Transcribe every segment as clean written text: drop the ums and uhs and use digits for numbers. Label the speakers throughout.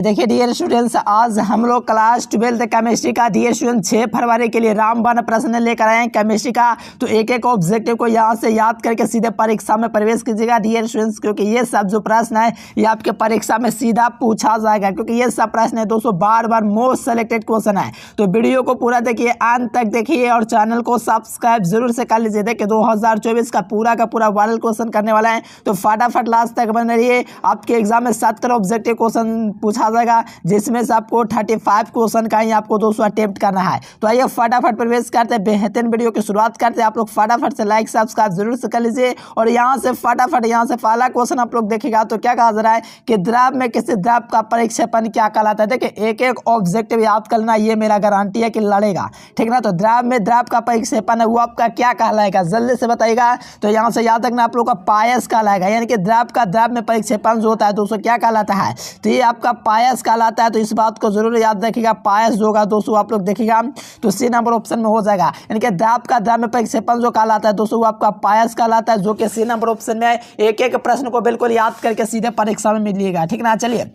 Speaker 1: देखिए dear students, आज हम लोग क्लास 12 केमिस्ट्री का डियर स्टूडेंट 6 फरवरी के लिए रामबाण प्रश्न लेकर आए हैं केमिस्ट्री का। तो एक एक ऑब्जेक्टिव को यहाँ से याद करके सीधे परीक्षा में प्रवेश कीजिएगा डियर स्टूडेंट्स, क्योंकि ये सब जो प्रश्न है ये आपके परीक्षा में सीधा पूछा जाएगा, क्योंकि ये सब प्रश्न है दोस्तों बार बार मोस्ट सेलेक्टेड क्वेश्चन है। तो वीडियो को पूरा देखिए, अंत तक देखिए और चैनल को सब्सक्राइब जरूर से कर लीजिए। देखिए 2024 का पूरा वायरल क्वेश्चन करने वाला है, तो फटाफट लास्ट तक बने रहिए। आपके एग्जाम में 70 ऑब्जेक्टिव क्वेश्चन पूछा जाएगा, जिसमें से आपको 35 क्वेश्चन का ही आपको दोस्तों अटेम्प्ट करना है। तो आइए फटाफट प्रवेश करते हैं, बेहतरीन वीडियो की शुरुआत करते हैं। आप लोग फटाफट से लाइक सब्सक्राइब जरूर से कर लीजिए। और यहाँ से फटाफट यहाँ से पहला क्वेश्चन आप लोग देखिएगा तो क्या कहा जा रहा है कि द्रव में किसी द्रव का परिक्षेपण क्या कहलाता है। देखिए एक एक ऑब्जेक्टिव याद करना, ये मेरा गारंटी है कि लड़ेगा, ठीक ना। तो द्रव में द्रव का परिक्षेपण है वो आपका क्या कहलाएगा, जल्दी से बताइएगा। तो यहाँ से याद रखना आप लोग का पायस कहलाएगा, यानी कि द्रव का द्रव में परिक्षेपण जो होता है दोस्तों क्या कहलाता है, तो ये आपका पायस कहलाता है। तो इस बात को जरूर याद रखिएगा, पायस जो होगा दोस्तों आप लोग देखिएगा तो सी नंबर ऑप्शन में हो जाएगा, यानी कि द्रव का द्रव में परिक्षेपण जो कहलाता है दोस्तों वो आपका पायस कहलाता है, जो कि सी नंबर ऑप्शन में है। एक एक प्रश्न को बिल्कुल याद करके सीधे परीक्षा में मिलिएगा, ठीक ना। चलिए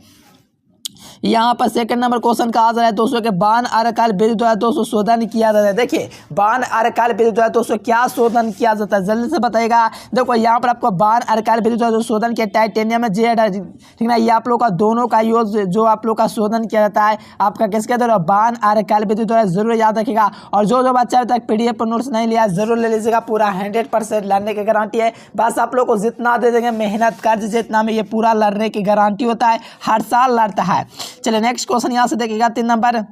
Speaker 1: यहाँ पर सेकंड नंबर क्वेश्चन कहा जा रहा है दोस्तों के बाण आर्यकाल विधि द्वारा दोस्तों शोधन किया जाता है। देखिए बाण आर्यकाल विधि द्वारा दोस्तों क्या शोधन किया जाता है, जल्दी से बताइएगा। देखो यहाँ पर आपको बाण आर्यकाल विधि द्वारा शोधन किया टाइटेनियम में जेड, ठीक ना। ये आप लोग का दोनों का यूज जो आप लोग का शोधन किया जाता है आपका किसके द्वारा, बाण आर्यकाल विधि द्वारा, जरूर याद रखिएगा। और जो बच्चा अभी तक PDF पर नोट्स नहीं लिया जरूर ले लीजिएगा, पूरा 100% लड़ने की गारंटी है। बस आप लोग को जितना दे देंगे मेहनत कर दीजिए, इतना में ये पूरा लड़ने की गारंटी होता है, हर साल लड़ता है। चलिए नेक्स्ट क्वेश्चन यहाँ से देखिएगा 3 नंबर।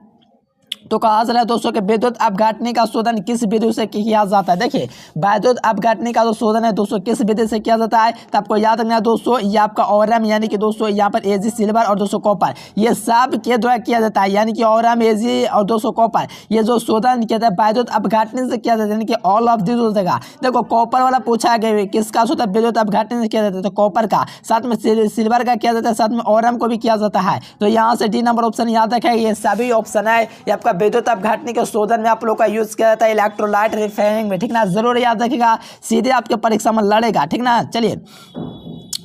Speaker 1: तो कहा जा रहा है दोस्तों कि विद्युत अपघटनी का शोधन किस विधि से किया जाता है। देखिए विद्युत अपघटनी का जो शोधन है दोस्तों किस विधि से किया जाता है, तो आपको याद रखना है दोस्तों ये आपका ओरम, यानी कि दोस्तों यहाँ पर एजी सिल्वर और दोस्तों कॉपर, ये सब के द्वारा किया जाता है, यानी कि ओरम एजी और दोस्तों कॉपर, ये जो शोधन किया जाता है विद्युत अपघटनी से किया जाता है, यानी कि ऑल ऑफ दिस हो जाएगा। देखो कॉपर वाला पूछा गया किसका शोधन विद्युत अपघटनी से किया जाता है, तो कॉपर का, साथ में सिल्वर का किया जाता है, साथ में ओरम को भी किया जाता है। तो यहाँ से डी नंबर ऑप्शन याद रखेगा, ये सभी ऑप्शन है ये आपका विद्युत अपघटनी के शोधन में आप लोग का यूज किया जाता है इलेक्ट्रोलाइट रिफाइनिंग में, ठीक ना। जरूर याद रखिएगा, सीधे आपके परीक्षा में लड़ेगा, ठीक ना। चलिए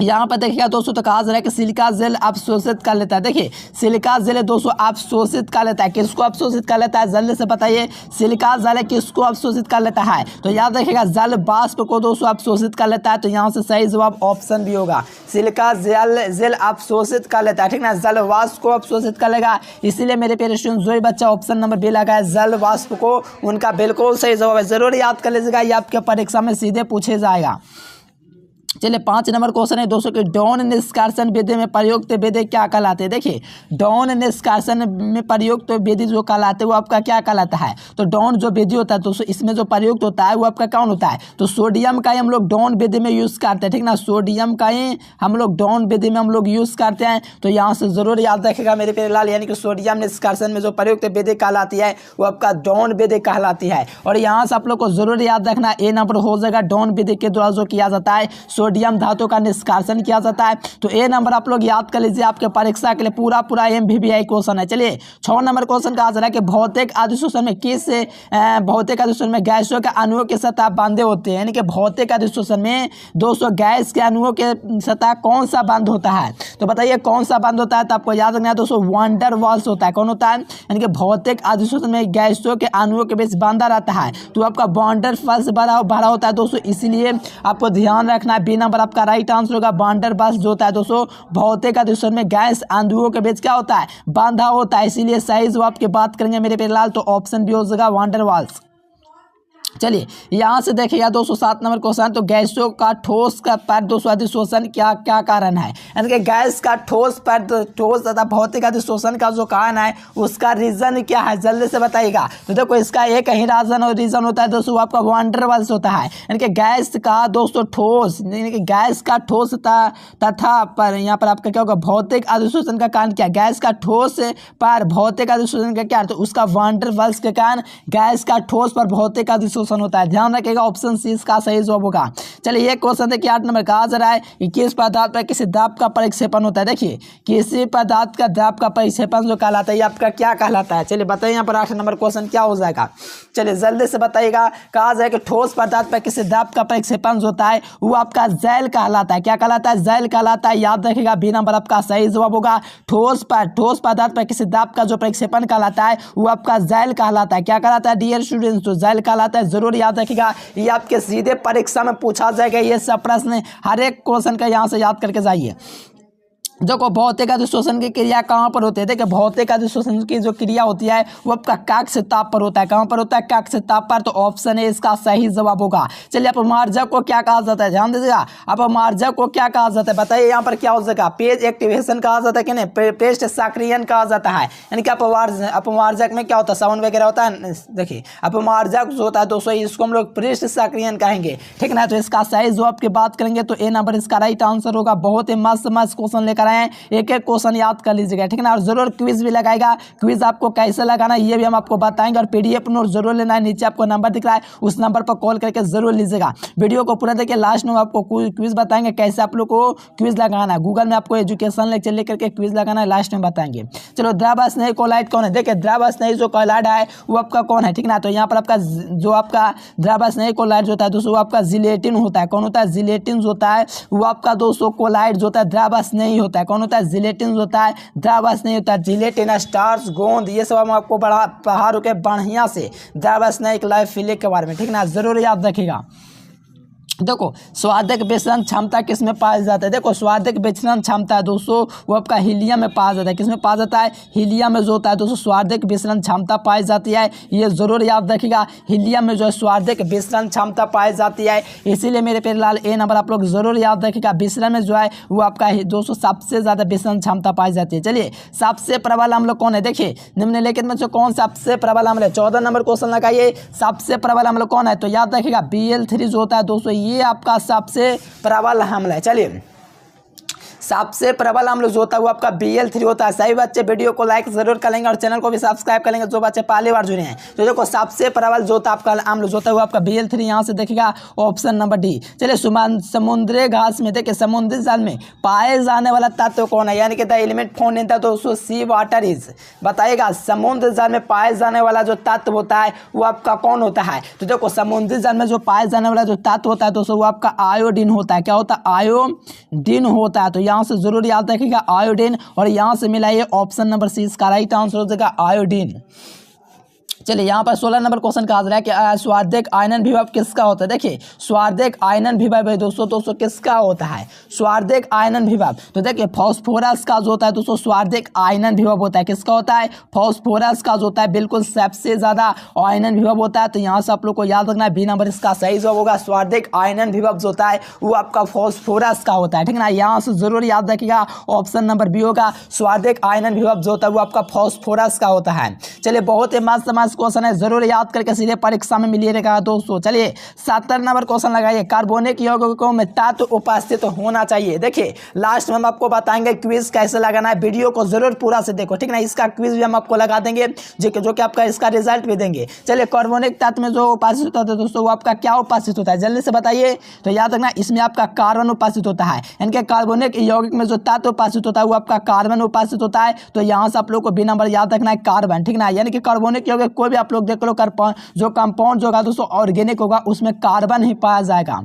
Speaker 1: यहाँ पर देखिएगा दोस्तों तो कहा जा रहा है कि सिलिका जेल अवशोषित कर लेता है। देखिए सिलिका जेल दोस्तों अवशोषित कर लेता है, किसको अवशोषित कर लेता है, जल्दी से बताइए। सिलिका जेल किसको अवशोषित कर लेता है, तो याद रखिएगा जल वाष्प को दोस्तों अवशोषित कर लेता है। तो यहाँ से सही जवाब ऑप्शन भी होगा, सिलिका जेल अवशोषित कर लेता है, ठीक ना। जल वाष्प को अवशोषित कर लेगा, इसीलिए मेरे प्यारे स्टूडेंट जो ही बच्चा ऑप्शन नंबर बी लगा है जल वाष्प को, उनका बिल्कुल सही जवाब है। जरूर याद कर लीजिएगा, ये आपके परीक्षा में सीधे पूछे जाएगा। चलिए 5 नंबर क्वेश्चन है दोस्तों कि डॉन निष्कासन विधि में प्रयुक्त विधि क्या कहलाते हैं। देखिए डॉन निष्कासन में प्रयुक्त विधि जो कहलाते हैं वो आपका क्या कहलाता है, तो डॉन जो विधि होता है दोस्तों इसमें जो प्रयुक्त होता है वो आपका कौन होता है, तो सोडियम का ही हम लोग डॉन विधि में यूज़ करते हैं, ठीक ना। सोडियम का ही हम लोग डॉन विधि में हम लोग यूज़ करते हैं। तो यहाँ से जरूर याद रखेगा मेरे प्यारे लाल, यानी कि सोडियम निष्कासन में जो प्रयुक्त विधि कहलाती है वो आपका डॉन विधि कहलाती है। और यहाँ से आप लोग को जरूर याद रखना ए नंबर हो जाएगा, डॉन विधि के द्वारा जो किया जाता है सोडियम धातु का निष्कासन किया जाता है। तो ए नंबर आप लोग याद कर लीजिए, आपके परीक्षा के लिए पूरा MVBI क्वेश्चन है। चलिए 6 नंबर क्वेश्चन कहा जा रहा है कि भौतिक अधिशोषण में किस भौतिक अधिशोषण में गैसों के अणुओं के सतह बंधे होते हैं, यानी कि भौतिक अधिशोषण में दोस्तों गैस के अणुओं के सतह कौन सा बंद होता है, तो बताइए कौन सा बंद होता है। तो आपको याद रखना है दोस्तों वांडर वाल्स होता है, कौन होता है, यानी कि भौतिक अधिशोषण में गैसों के अणुओं के बीच बंधा रहता है, तो आपका वांडर वाल्स भरा होता है दोस्तों। इसीलिए आपको ध्यान रखना है बी नंबर आपका राइट आंसर होगा। वांडर वाल्स जो होता है दोस्तों भौतिक अधिशोषण में गैस अणुओं के बीच क्या होता है, बांधा होता है, इसीलिए सही जवाब की बात करेंगे मेरे प्यारे लाल तो ऑप्शन बी हो जाएगा वांडर वाल्स। चलिए यहाँ से देखिएगा दोस्तों 7 नंबर क्वेश्चन, तो गैसों का ठोस का पर दोस्तों अधिशोषण क्या क्या कारण है, यानी कि गैस का ठोस पर ठोस तथा भौतिक अधिशोषण का जो कारण है उसका रीजन क्या है, जल्दी से बताइएगा। तो देखो इसका एक ही रीजन होता है दोस्तों आपका वांडर वाल्स होता है, यानी कि गैस का दोस्तों ठोस, यानी कि गैस का ठोस तथा पर यहाँ पर आपका क्या होगा भौतिक अधिशोषण का कारण क्या, गैस का ठोस पर भौतिक अधिशोषण का क्या, तो उसका वांडर वाल्स के कारण गैस का ठोस पर भौतिक अधिशोषण क्वेश्चन होता है, ध्यान रखिएगा ऑप्शन सी इसका सही जवाब होगा। चलिए ये क्वेश्चन देखिए 8 नंबर कहा जा रहा है कि किस पदार्थ पर किसी दाब का परिक्षेपण होता है। देखिए किसी पदार्थ का दाब का परिक्षेपण जो कहलाता है ये आपका क्या कहलाता है, चलिए बताइए यहाँ पर 8 नंबर क्वेश्चन क्या हो जाएगा, चलिए जल्दी से बताइएगा। कहा जाए कि ठोस पदार्थ पर किसी दाब का परिक्षेपण होता है वो आपका जैल कहलाता है, क्या कहलाता है, जैल कहलाता है, याद रखिएगा बी नंबर आपका सही जवाब होगा। ठोस पदार्थ पर किसी दाब का जो प्रक्षेपण कहलाता है वो आपका जैल कहलाता है, क्या कहलाता है डियर स्टूडेंट्स, तो जैल कहलाता है, जरूर याद रखिएगा। ये आपके सीधे परीक्षा में पूछा जाएगा, ये सब प्रश्न हर एक क्वेश्चन का यहाँ से याद करके जाइए। देखो भौतिक अधिशोषण की क्रिया कहाँ पर होती है, देखिए भौतिक अधिशोषण की जो क्रिया होती है वो आपका कक्ष ताप पर होता है, कहाँ पर होता है, कक्ष ताप पर, तो ऑप्शन ए इसका सही जवाब होगा। चलिए अपमार्जक को क्या कहा जाता है, ध्यान दीजिएगा, अपमार्जक को क्या कहा जाता है, बताइए यहाँ पर क्या हो जाएगा, पेज एक्टिवेशन कहा जाता है कि नहीं, पेस्ट सक्रियन कहा जाता है, यानी कि अपमार्जक में क्या होता है, साउंड वगैरह होता है। देखिए अपमार्जक जो होता है दोस्तों इसको हम लोग पृष्ठ सक्रियन कहेंगे, ठीक ना। तो इसका सही जवाब की बात करेंगे तो ए नंबर इसका राइट आंसर होगा। बहुत ही मस्त क्वेश्चन लेकर एक एक क्वेश्चन याद कर लीजिएगा, ठीक ना। और जरूर क्विज भी लगाएगा, क्विज आपको कैसे लगाना ये भी हम आपको बताएंगे, और पीडीएफ नोट जरूर लेना है, नीचे आपको नंबर दिख रहा है उस नंबर पर कॉल करके जरूर लीजिएगा। वीडियो को पूरा देखिए, लास्ट में आपको क्विज बताएंगे कैसे आप लोग को क्विज लगाना है, गूगल में आपको एजुकेशन लेक्चर लेकर के क्विज लगाना है, लास्ट में बताएंगे। चलो द्रव स्नेही कोलाइड कौन है, देखिए द्रव स्नेही जो कोलाइड है वो आपका कौन है, ठीक ना। तो यहाँ पर आपका जो आपका द्रव स्नेही कोलाइड जो होता है दोस्तों वो आपका जिलेटिन होता है, कौन होता है, जिलेटिन होता है, वो आपका दोस्तों कोलाइड जो होता है द्रव स्नेही होता है, कौन होता है, जिलेटिन होता है, द्रवस नहीं होता है, जिलेटिन स्टार्च गोंद ये सब हम आपको पहाड़ों के बढ़िया से द्रवस नहीं लाइफ फिलिक के बारे में, ठीक ना, जरूर याद रखिएगा। देखो स्वादिक विचलन क्षमता किस में पाया जाता है, देखो स्वादिक विचलन क्षमता है दोस्तों वो आपका हीलियम में पाया जाता है, किस में पाया जाता है, हीलियम में जो होता है दोस्तों स्वादिक विचलन क्षमता पाई जाती है, ये जरूर याद रखिएगा। हीलियम में जो है स्वादिक विचलन क्षमता पाई जाती है, इसीलिए मेरे प्यारे लाल ए नंबर आप लोग जरूर याद रखिएगा। विचलन में जो है वो आपका दोस्तों सबसे ज्यादा विचलन क्षमता पाई जाती है। चलिए सबसे प्रबल अम्ल कौन है, देखिए निम्नलिखित में से कौन सबसे प्रबल अम्ल है, 14 नंबर क्वेश्चन लगाइए, सबसे प्रबल अम्ल कौन है, तो याद रखिएगा Bl3 जो होता है दोस्तों ये आपका सबसे प्रबल अम्ल है। चलिए सबसे प्रबल अम्ल जो होता है वो आपका Bl3 होता है। सही बच्चे वीडियो को लाइक जरूर करेंगे और चैनल को भी सब्सक्राइब करेंगे जो बच्चे पहली बार जुड़े हैं। तो देखो सबसे प्रबल जो होता है आपका अम्ल जो होता है वो आपका Bl3, यहाँ से देखिएगा ऑप्शन नंबर डी। चलिए समुद्री घास में देखिए समुद्री जल में पाए जाने वाला तत्व कौन है, यानी कि the element found in the दोस्तों सी वाटर इज, बताइएगा समुद्र जल में पाए जाने वाला जो तत्व होता है वो आपका कौन होता है। तो देखो समुद्री जल में जो पाए जाने वाला जो तत्व होता है दोस्तों वो आपका आयोडीन होता है, क्या होता है, आयोडीन होता है। तो यहाँ से जरूर याद रखिएगा आयोडीन, और यहाँ से मिला ये ऑप्शन नंबर सी इसका राइट आंसर हो जाएगा आयोडीन। चलिए यहाँ पर 16 नंबर क्वेश्चन कहा जा रहा है कि स्वार्थिक आयनन विभव किसका होता है। देखिए स्वार्थिक आयनन विभव है दोस्तों किसका होता है, स्वार्थिक आयनन विभव। तो देखिए फास्फोरस का जो होता है दोस्तों स्वार्थिक आयनन विभव होता है, किसका होता है, फास्फोरस का जो होता है बिल्कुल सबसे ज्यादा आयनन विभव होता है। तो यहाँ से आप लोग को याद रखना है बी नंबर इसका सही जवाब होगा। स्वार्थिक आयनन विभव जो होता है वो आपका फास्फोरस का होता है, ठीक ना, यहाँ से जरूर याद रखिएगा ऑप्शन नंबर बी होगा। स्वार्थिक आयनन विभव जो होता है वो आपका फास्फोरस का होता है। चलिए बहुत ही मस्त क्वेश्चन है, जरूर याद करके सीधे परीक्षा में मिलिएगा दोस्तों। चलिए 70 नंबर क्वेश्चन लगाइए, कार्बनिक यौगिकों में तत्व उपस्थित होना चाहिए। देखिए लास्ट में हम आपको बताएंगे क्विज कैसे लगाना है, वीडियो को जरूर पूरा से देखो, ठीक ना, इसका क्विज भी हम आपको लगा देंगे जो कि आपका इसका रिजल्ट भी देंगे। चलिए कार्बनिक तत्व में जो उपस्थित होता है दोस्तों वो आपका क्या उपस्थित होता है, जल्दी से बताइए। तो याद रखना इसमें आपका कार्बन उपस्थित होता है, यानी कि कार्बनिक यौगिक में जो तत्व उपस्थित होता है वो आपका कार्बन उपस्थित होता है। तो यहाँ से आप लोग को बी नंबर याद रखना है कार्बन, ठीक ना, यानी कि कार्बनिक यौगिक कोई भी आप लोग देख लो जो कंपाउंड जो होगा दोस्तों ऑर्गेनिक होगा उसमें कार्बन ही पाया जाएगा।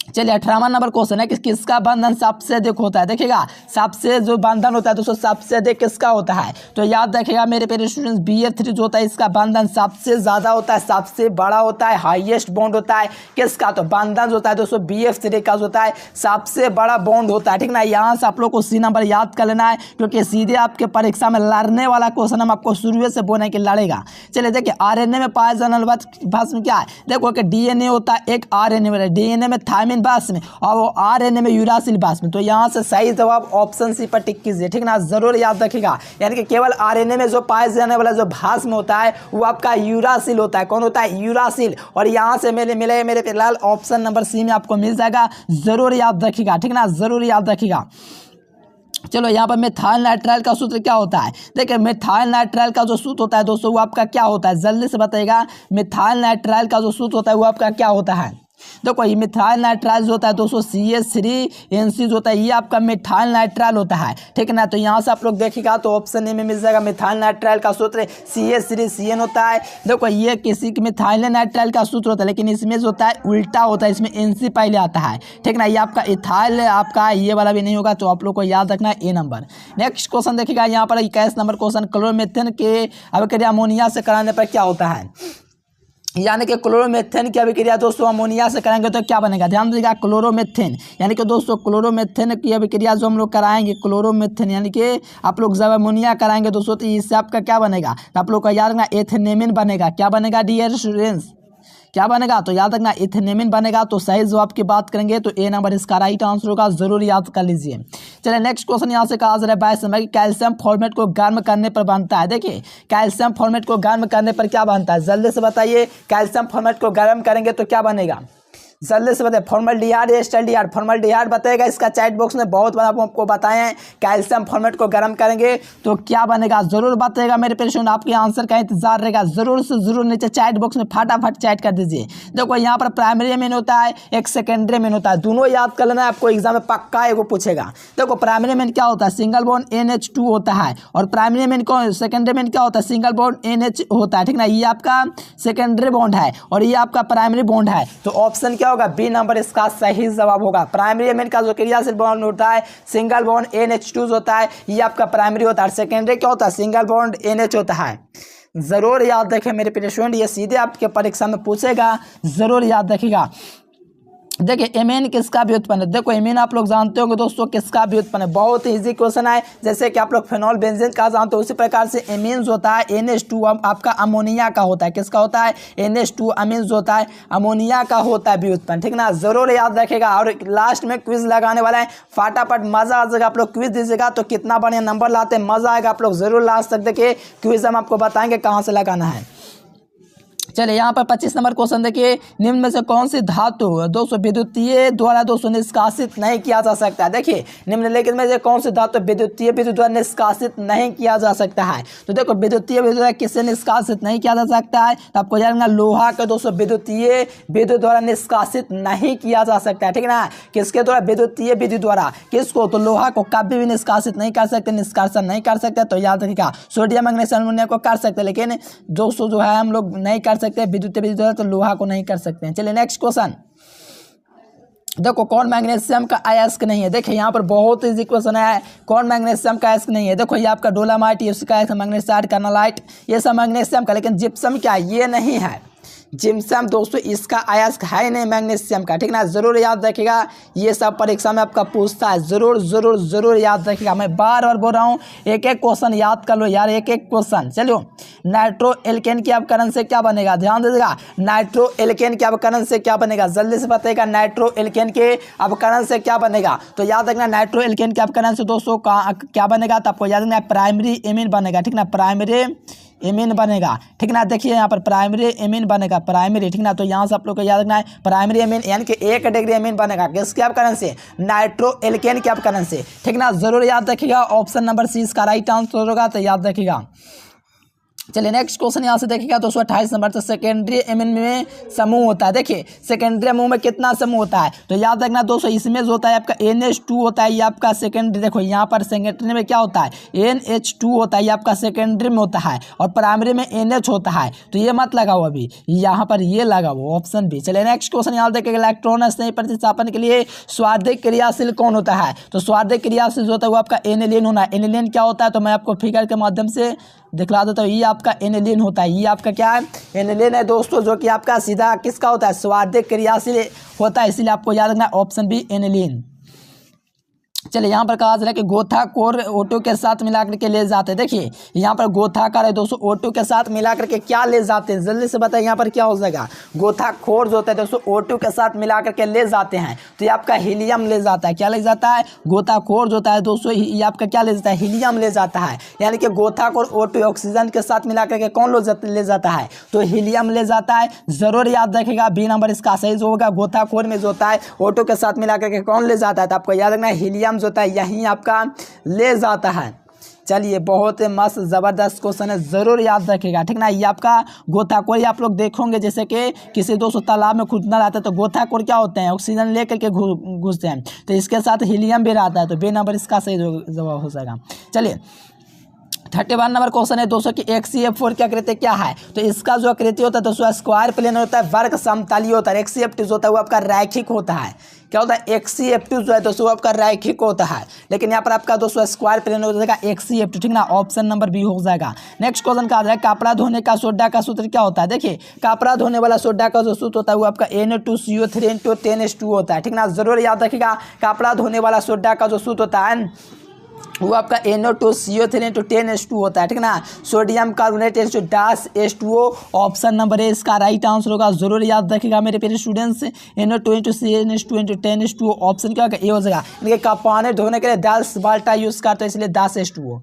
Speaker 1: चलिए 18वां नंबर क्वेश्चन है कि किसका बंधन सबसे अधिक होता है। देखिएगा सबसे जो बंधन होता है दोस्तों सबसे अधिक किसका होता है, तो याद रखिएगा मेरे प्यारे स्टूडेंट्स Bf3 जो होता है इसका बंधन सबसे ज्यादा होता है, सबसे बड़ा होता है, हाईएस्ट बॉन्ड होता है किसका, तो बंधन जो होता है दोस्तों Bf3 का जो होता है सबसे बड़ा बॉन्ड होता है, ठीक ना। यहाँ से आप लोग को सी नंबर याद कर लेना है क्योंकि सीधे आपके परीक्षा में लड़ने वाला क्वेश्चन हम आपको शुरू से बोलने के लड़ेगा। चलिए देखिए RNA में पाया जाने वाला भाषण क्या है, देखो कि DNA होता है एक RNA में, DNA में थायमिन बास में और वो RNA में यूरासिल बास में। तो यहाँ से सही जवाब ऑप्शन सी पर टिक कीजिए, ठीक ना, जरूर याद रखिएगा। यानी कि केवल RNA में जो पाए जाने वाला जो भास्म होता है वो आपका यूरासिल होता है, कौन होता है, यूरासिल। और यहाँ से मेरे फिलहाल ऑप्शन नंबर सी में आपको मिल जाएगा, जरूर याद रखिएगा, ठीक ना, जरूर याद रखिएगा। चलो यहाँ पर मिथाइल नाइट्राइल का सूत्र क्या होता है। देखिए मिथाइल नाइट्राइल का जो सूत्र होता है दोस्तों वो आपका क्या होता है, जल्दी से बताइएगा। मिथाइल नाइट्राइल का जो सूत्र होता है वो आपका क्या होता है। देखो ये मिथाइल नाइट्राइल जो होता है दोस्तों CH3NC जो होता है ये आपका मिथाइल नाइट्राइल होता है, ठीक है ना। तो यहाँ से आप लोग देखिएगा तो ऑप्शन ए में मिल जाएगा। मिथाइल नाइट्राइल का सूत्र CH3CN होता है। देखो ये किसी मिथाइल नाइट्राइल का सूत्र होता है, लेकिन इसमें जो होता है उल्टा होता है, इसमें NC पहले आता है, ठीक ना। ये आपका इथाइल आपका ये वाला भी नहीं होगा, तो आप लोग को याद रखना है ए नंबर। नेक्स्ट क्वेश्चन देखिएगा यहाँ पर 21 नंबर क्वेश्चन, क्लोरोमीथेन के अभिक्रिया अमोनिया से कराने पर क्या होता है। यानी कि क्लोरोमीथेन की अभिक्रिया दोस्तों अमोनिया से कराएंगे तो क्या बनेगा, ध्यान दीजिएगा। क्लोरोमीथेन यानी कि दोस्तों क्लोरोमीथेन की अभिक्रिया जो हम लोग कराएंगे, क्लोरोमीथेन यानी कि आप लोग जब अमोनिया कराएंगे दोस्तों तो इससे आपका क्या बनेगा, तो आप लोग का याद रखना एथेनेमिन बनेगा। क्या बनेगा डियर स्टूडेंट्स, क्या बनेगा, तो याद रखना एथेनेमिन बनेगा। तो सही जवाब की बात करेंगे तो ए नंबर इसका राइट आंसर होगा, जरूर याद कर लीजिए। चलिए नेक्स्ट क्वेश्चन यहाँ से कहा जा रहा है 22 नंबर, कैल्शियम फॉर्मेट को गर्म करने पर बनता है। देखिए कैल्शियम फॉर्मेट को गर्म करने पर क्या बनता है, जल्दी से बताइए। कैल्शियम फॉर्मेट को गर्म करेंगे तो क्या बनेगा, जल्दी से बताइए। फॉर्मल्डिहाइड या एस्टल्डिहाइड, फॉर्मल्डिहाइड बताएगा। इसका चैट बॉक्स में बहुत बार आपको बताए हैं। कैल्शियम फॉर्मेट को गर्म करेंगे तो क्या बनेगा, जरूर बताएगा मेरे पेशेंट। आपके आंसर का इंतजार रहेगा, जरूर से जरूर नीचे चैट बॉक्स में फटाफट चैट कर दीजिए। देखो यहाँ पर प्राइमरी अमीन होता है, एक सेकेंडरी अमीन होता है, दोनों याद कर लेना, आपको एग्जाम में पक्का एगो पूछेगा। देखो प्राइमरी अमीन क्या होता है, सिंगल बॉन्ड NH2 होता है, और प्राइमरी अमीन कौन, सेकेंडरी अमीन क्या होता है, सिंगल बॉन्ड NH होता है, ठीक ना। ये आपका सेकेंडरी बॉन्ड है और ये आपका प्राइमरी बॉन्ड है। तो ऑप्शन क्या होगा, बी नंबर इसका सही जवाब होगा। प्राइमरी अमीन का जो क्रियाशील बॉन्ड होता है सिंगल बॉन्ड NH2 होता है, ये आपका प्राइमरी होता है। सेकेंडरी क्या होता है, सिंगल बॉन्ड NH होता है। जरूर याद रखें मेरे प्रिय स्टूडेंट, ये सीधे आपके परीक्षा में पूछेगा, जरूर याद रखिएगा। देखिए एमीन किसका व्युत्पन्न है, देखो एमीन आप लोग जानते होंगे दोस्तों किसका व्युत्पन्न है, बहुत ही इजी क्वेश्चन है। जैसे कि आप लोग फेनॉल बेंजीन का जानते हो, उसी प्रकार से एमीन होता है NH2 आपका अमोनिया का होता है। किसका होता है, NH2 अमीन होता है, अमोनिया का होता है व्युत्पन्न, ठीक ना। जरूर याद रखेगा। और लास्ट में क्विज लगाने वाला है, फटाफट मजा आ जाएगा। आप लोग क्विज दीजिएगा तो कितना बढ़िया नंबर लाते हैं, मजा आएगा। आप लोग जरूर लास्ट तक देखिए, क्विज हम आपको बताएंगे कहाँ से लगाना है। चलिए यहाँ पर 25 नंबर क्वेश्चन देखिए, निम्न में से कौन सी धातु दोस्तों विद्युतीय द्वारा दोस्तों निष्कासित नहीं किया जा सकता है। देखिए निम्नलिखित में से कौन सी धातु विद्युतीय विद्युत द्वारा निष्कासित नहीं किया जा सकता है। तो देखो विद्युतीय विद्युत किससे निष्कासित नहीं किया जा सकता है, तो आपको जानना लोहा का दोस्तों विद्युतीय विद्युत द्वारा निष्कासित नहीं किया जा सकता है, ठीक है ना। किसके द्वारा, विद्युतीय विद्युत द्वारा। किसको, तो लोहा को कभी भी निष्कासित नहीं कर सकते, निष्कासन नहीं कर सकते। तो याद रखिएगा सोडियम मैग्नीशियम अमोनियम को कर सकते, लेकिन दोस्तों जो है हम लोग नहीं कर सकते विद्युतीय विद्युत, तो लोहा को नहीं कर सकते हैं। चलिए नेक्स्ट क्वेश्चन देखो, कौन मैग्नीशियम का अयस्क नहीं है। देखिए यहाँ पर बहुत इजी क्वेश्चन है, कौन मैग्नीशियम का अयस्क नहीं है। देखो ये आपका डोलामाइट, ये उसका मैग्नीसाइड, कार्नालाइट, ये सब मैग्नीशियम का, लेकिन जिप्सम क्या ये नहीं है। जिप्सम दोस्तों इसका अयस्क है नहीं मैग्नीशियम का, ठीक ना। जरूर याद रखिएगा, ये सब परीक्षा में आपका पूछता है, जरूर जरूर जरूर याद रखिएगा। मैं बार बार बोल रहा हूँ, एक एक क्वेश्चन याद कर लो यार, एक एक क्वेश्चन। चलो नाइट्रो एल्केन के अपकरण से क्या बनेगा, ध्यान दीजिएगा। नाइट्रो एल्केन के अपकरण से क्या बनेगा, जल्दी से बताइएगा। नाइट्रो एल्केन के अपकरण से क्या बनेगा, तो याद रखना नाइट्रो एल्केन के अपकरण से दोस्तों क्या बनेगा, तो आपको याद रखना प्राइमरी एमीन बनेगा, ठीक ना। प्राइमरी एमीन बनेगा, ठीक ना। देखिए यहाँ पर प्राइमरी एमीन बनेगा, प्राइमरी, ठीक ना। तो यहाँ से आप लोग को याद रखना है प्राइमरी एमीन यानी कि 1 डिग्री एमीन बनेगा। किसके अपकरण से, नाइट्रो एल्केन के अपकरण से, ठीक ना। जरूर याद रखिएगा। ऑप्शन नंबर सी इसका राइट आंसर होगा, तो याद रखिएगा। चलिए नेक्स्ट क्वेश्चन यहाँ से देखिएगा 228 नंबर, तो सेकेंडरी एमीन में समूह होता है। देखिए सेकेंडरी समूह में कितना समूह होता है, तो याद रखना दोस्तों इसमें जो होता है आपका NH2 होता है, ये आपका सेकेंडरी। देखो यहाँ पर सेकेंडरी में क्या होता है, NH2 होता है, ये आपका सेकेंडरी में होता है, और प्राइमरी में NH होता है। तो ये मत लगाओ अभी, यहाँ पर ये लगाओ ऑप्शन बी। चलिए नेक्स्ट क्वेश्चन यहाँ देखिएगा, इलेक्ट्रॉन स्नेही प्रतिस्थापन के लिए स्वार्थिक क्रियाशील कौन होता है। तो स्वार्थिक क्रियाशील जो होता है वो आपका एनिलीन होना है। एनिलीन क्या होता है, तो मैं आपको फिगर के माध्यम से दिखला देता हूँ। ये आपका एनिलीन होता है, ये आपका क्या है, एनिलीन है दोस्तों, जो कि आपका सीधा किसका होता है, स्वार्थिक क्रियाशील होता है। इसलिए आपको याद रखना ऑप्शन बी एनिलीन। चलिए यहाँ पर कहा जा रहा है कि गोथाखोर O2 के साथ मिलाकर के ले जाते हैं। देखिए यहाँ पर गोथाकार है दोस्तों, O2 के साथ मिलाकर के क्या ले जाते हैं, जल्दी से बताइए। यहाँ पर क्या हो जाएगा, गोथाखोर जो होता है दोस्तों O2 के साथ मिलाकर के ले जाते हैं, तो ये आपका हीलियम ले जाता है। क्या ले जाता है, गोथाखोर जो होता है दोस्तों, ये आपका क्या ले जाता है, हीलियम ले जाता है। यानी कि गोथाखोर O2 ऑक्सीजन के साथ मिलाकर के कौन ले जाता है, तो हीलियम ले जाता है। जरूर याद रखेगा, बी नंबर इसका सही जो होगा। गोथाखोर में जो होता है O2 के साथ मिलाकर के कौन ले जाता है, तो आपको याद रखना है हीलियम एग्जाम जो होता है यहीं आपका ले जाता है। चलिए बहुत मस्त ज़बरदस्त क्वेश्चन है, ज़रूर याद रखिएगा, ठीक ना। ये आपका गोताखोर आप लोग देखोगे, जैसे कि किसी दोस्तों तालाब में कूदना रहता है तो गोताखोर क्या होते हैं, ऑक्सीजन ले करके घुसते हैं, तो इसके साथ हीलियम भी रहता है, तो बे नंबर इसका सही जवाब हो जाएगा। चलिए 31 नंबर क्वेश्चन है दोस्तों कि HCF4 क्या कृत्य क्या है, तो इसका जो कृत्य होता है दोस्तों स्क्वायर प्लेन होता है, वर्ग समतलीय होता है। HCF2 जो होता है वो आपका रैखिक होता है। क्या होता है HCF2 जो है दोस्तों वो आपका रैखिक होता है, लेकिन यहाँ पर आपका दोस्तों स्क्वायर प्लेन हो जाएगा HCF2, ठीक ना। ऑप्शन नंबर बी हो जाएगा। नेक्स्ट क्वेश्चन का आ जाएगा कपड़ा धोने का सोडा का सूत्र क्या होता है। देखिए कपड़ा धोने वाला सोडा का जो सूत्र होता है वो आपका Na2CO3 × 10H2 होता है, ठीक ना। जरूर याद रखिएगा कपड़ा धोने वाला सोडा का जो सूत्र होता है वो आपका Na2CO3 × 10H2 होता है, ठीक ना। Sodium carbonate -H2O option number A इसका राइट आंसर होगा। जरूर याद रखिएगा मेरे प्यारे स्टूडेंट्स, Na2CN2 × 10H2O ऑप्शन क्या होगा, ए हो जाएगा। इनके पानी धोने के लिए 10 बाल्टा यूज करते हैं, इसलिए 10H2O।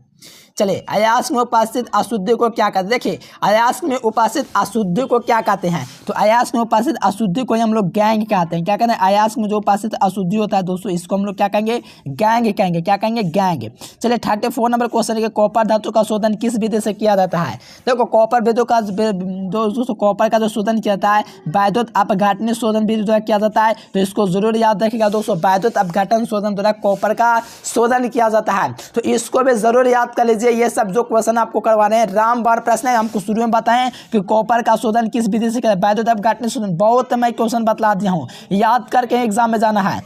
Speaker 1: चलिए अयास्क में उपस्थित अशुद्धि को क्या कहते हैं। देखिए अयास्क में उपस्थित अशुद्धि को क्या कहते हैं, तो अयास्क में उपस्थित अशुद्धि को हम लोग गैंग कहते हैं। क्या कहते हैं, अयास्क में जो उपस्थित अशुद्धि होता है दोस्तों इसको हम लोग क्या कहेंगे, गैंग कहेंगे। क्या कहेंगे, गैंग। चलिए 34 नंबर क्वेश्चन है, कॉपर धातु का शोधन किस विधि से किया जाता है। देखो कॉपर विधि का दोस्तों कॉपर का जो शोधन किया जाता है वैद्युत अपघटन शोधन विधि द्वारा किया जाता है, तो इसको जरूर याद रखिएगा दोस्तों, वैद्युत अपघटन शोधन द्वारा कॉपर का शोधन किया जाता है, तो इसको भी जरूर याद कर लीजिए। ये सब जो क्वेश्चन आपको करवा रहे हैं रामबाण प्रश्न है, हमको शुरू में बताएं कि कॉपर का शोधन किस विधि से किया, वैद्युत अपघटन शोधन। बहुत मैं क्वेश्चन बतला दिया हूं, याद करके एग्जाम में जाना है।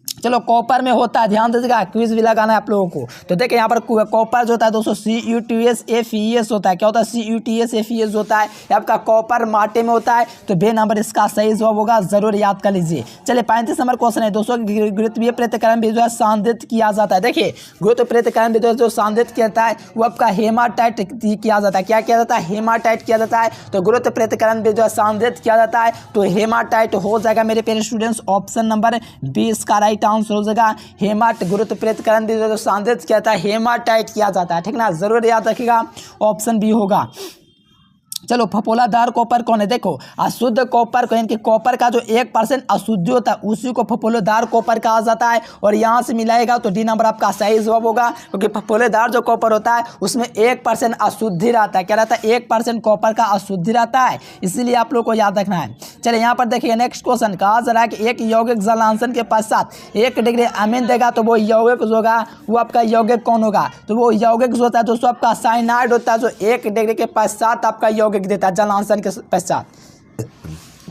Speaker 1: चलो कॉपर में होता है, ध्यान दीजिएगा, क्विज भी लगाना है आप लोगों को। तो देखिए यहाँ पर कॉपर जो होता है दोस्तों CuTsFeS होता है। क्या होता है, CuTsFeS होता है, ये आपका कॉपर माटे में होता है, तो बे नंबर इसका सही जवाब होगा। जरूर याद कर लीजिए। चलिए 35 नंबर क्वेश्चन है दोस्तों, गुरुत्वीय पृथक्करण विधि द्वारा सांद्रित किया जाता है। देखिए गुरुत्व पृथक्करण विधि जो सांद्रित किया जाता है वो आपका हेमाटाइट किया जाता है। क्या किया जाता है, हेमाटाइट किया जाता है। तो गुरुत्व पृथक्करण विधि द्वारा सांद्रित किया जाता है, तो हेमाटाइट हो जाएगा मेरे प्यारे स्टूडेंट्स। ऑप्शन नंबर 20 का राइट आंसर हो जाएगा। हेमाट गुरुत्व पृथक्करण विधि जो सांद्रित किया जाता है हेमाटाइट किया जाता है, ठीक ना। जरूर याद रखिएगा, ऑप्शन बी होगा। चलो फफोलादार कॉपर कौन है, देखो अशुद्ध कॉपर को, यानी कॉपर का जो 1% अशुद्धि होता है उसी को फफोलादार कॉपर कहा जाता है, और यहाँ से मिलाएगा तो डी नंबर आपका सही जवाब होगा, क्योंकि फफोलादार जो कॉपर होता है उसमें 1% अशुद्धि रहता है। क्या रहता है, 1% कॉपर का अशुद्धि रहता है, इसीलिए आप लोग को याद रखना है। चलिए यहाँ पर देखिए नेक्स्ट क्वेश्चन कहा जा रहा है कि एक यौगिक जलांशन के पश्चात 1 डिग्री अमीन देगा, तो वो यौगिक जो होगा वो आपका यौगिक कौन होगा, तो वो यौगिक जो होता है दोस्तों आपका साइनाइड होता है, जो 1 डिग्री के पश्चात आपका यौगिक देता है जलांशन के पश्चात।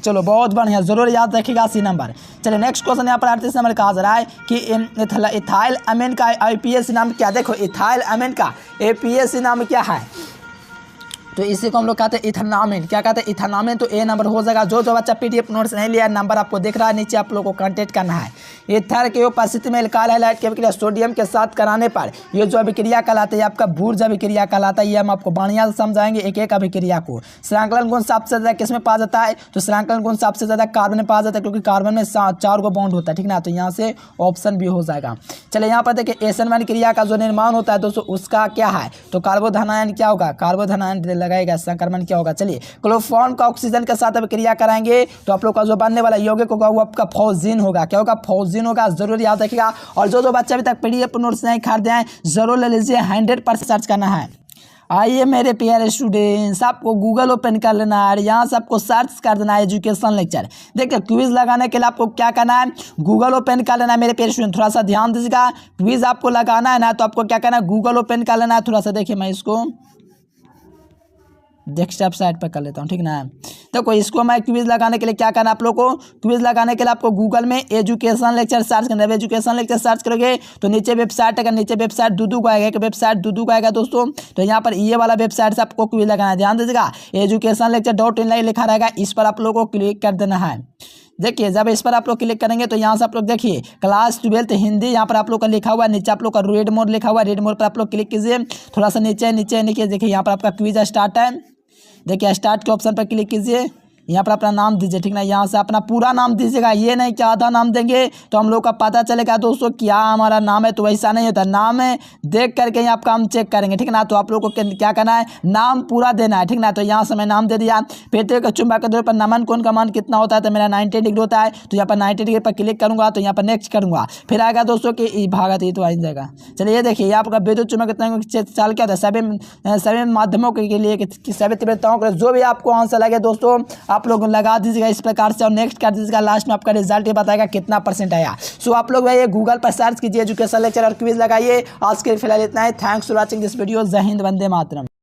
Speaker 1: चलो बहुत बढ़िया, जरूर याद रखिएगा सी नंबर। चलिए नेक्स्ट क्वेश्चन यहाँ पर 38 नंबर कहा जा रहा है कि इथाइल अमीन का IPAC नाम क्या। देखो इथाइल अमीन का APAC नाम क्या है, तो इसी को हम लोग कहते हैं इथेनॉमिन। क्या कहते हैं, इथेनॉमिन, तो ए नंबर हो जाएगा। जो बच्चा PDF नोट्स नहीं लिया, नंबर आपको दिख रहा है नीचे, आप लोगों को कांटेक्ट करना है। ईथर के उपस्थिति में एल्काइल हैलाइड की अभिक्रिया सोडियम के साथ कराने पर ये जो अभिक्रिया कहलाता है आपका बूर्ज अभिक्रिया कहलाता है। ये हम आपको बढ़िया से समझाएंगे एक एक अभिक्रिया को। श्रृंखलन गुण सबसे ज़्यादा किस में पाया जाता है, तो श्रृंखलन गुण सबसे ज़्यादा कार्बन में पाया जाता है, क्योंकि कार्बन में 4 को बॉन्ड होता है, ठीक ना। तो यहाँ से ऑप्शन भी हो जाएगा। चलिए यहाँ पर देखिए SN1 क्रिया का जो निर्माण होता है दोस्तों उसका क्या है, तो कार्बोधनायन क्या होगा, कार्बोधनायन लगाएगा, संक्रमण क्या होगा। चलिए क्लोरोफॉर्म का ऑक्सीजन के साथ अभिक्रिया कराएंगे तो आप लोग का जो बनने वाला यौगिक होगा वो आपका फॉस्जीन होगा। क्या होगा, फॉस्जीन होगा। जरूर याद रखिएगा। और जो बच्चे अभी तक PDF नोट्स नहीं खरीदे हैं जरूर ले लीजिए, 100% सर्च करना है। आइए मेरे प्यारे स्टूडेंट्स, आपको गूगल ओपन कर लेना है, यहाँ से आपको सर्च कर देना है एजुकेशन लेक्चर। देखिए क्विज लगाने के लिए आपको क्या करना है, गूगल ओपन कर लेना है मेरे प्यारे स्टूडेंट। थोड़ा सा ध्यान दीजिएगा, क्विज आपको लगाना है ना, तो आपको क्या करना है, गूगल ओपन कर लेना है। थोड़ा सा देखिए, मैं इसको डेस्कटॉप साइड पर कर लेता हूँ, ठीक ना। देखो इसको मैं क्विज लगाने के लिए क्या करना है आप लोग को, क्विज लगाने के लिए आपको गूगल में एजुकेशन लेक्चर सर्च करना है। एजुकेशन लेक्चर सर्च करोगे तो नीचे वेबसाइट आएगा, नीचे वेबसाइट दूदू का आएगा, एक वेबसाइट दूदू का आएगा दोस्तों। तो यहाँ पर ये वाला वेबसाइट से आपको क्विज लगाना है। ध्यान दीजिएगा, educationlecture.in लिखा रहेगा, इस पर आप लोग को क्लिक कर देना है। देखिए जब इस पर आप लोग क्लिक करेंगे तो यहाँ से आप लोग देखिए क्लास 12 हिंदी यहाँ पर आप लोग का लिखा हुआ है, नीचे आप लोग का रेड मोड लिखा हुआ है, रेड मोड पर आप लोग क्लिक कीजिए। थोड़ा सा नीचे नीचे देखिए यहाँ पर आपका क्विज स्टार्ट है। देखिए स्टार्ट के ऑप्शन पर क्लिक कीजिए, यहाँ पर अपना नाम दीजिए, ठीक ना। यहाँ से अपना पूरा नाम दीजिएगा, ये नहीं कि आधा नाम देंगे तो हम लोग का पता चलेगा दोस्तों क्या हमारा नाम है, तो वैसा नहीं होता। नाम है देख करके यहाँ आपका हम चेक करेंगे, ठीक ना। तो आप लोग को क्या करना है, नाम पूरा देना है, ठीक ना। तो यहाँ से मैं नाम दे दिया। पृथ्वी के चुंबक के पर नमन कोण का मान कितना होता है, तो मेरा 90 डिग्री होता है। तो यहाँ पर 90 डिग्री पर क्लिक करूंगा, तो यहाँ पर नेक्स्ट करूंगा, फिर आएगा दोस्तों कि भागत ये तो आ जाएगा। चलिए ये देखिए आपका विद्युत चुंबक कितना चाल क्या होता है, सभी माध्यमों के लिए सभी तीव्रताओं के लिए। जो भी आपको आंसर लगे दोस्तों आप लोग लगा दीजिएगा इस प्रकार से और नेक्स्ट कर दीजिएगा। लास्ट में आपका रिजल्ट ये बताएगा कितना % आया। सो आप लोग भाई गूगल पर सर्च कीजिए एजुकेशन लेक्चर और क्विज लगाइए। आज के फिलहाल इतना है। Thanks for watching this video. जय हिंद, वंदे मातरम।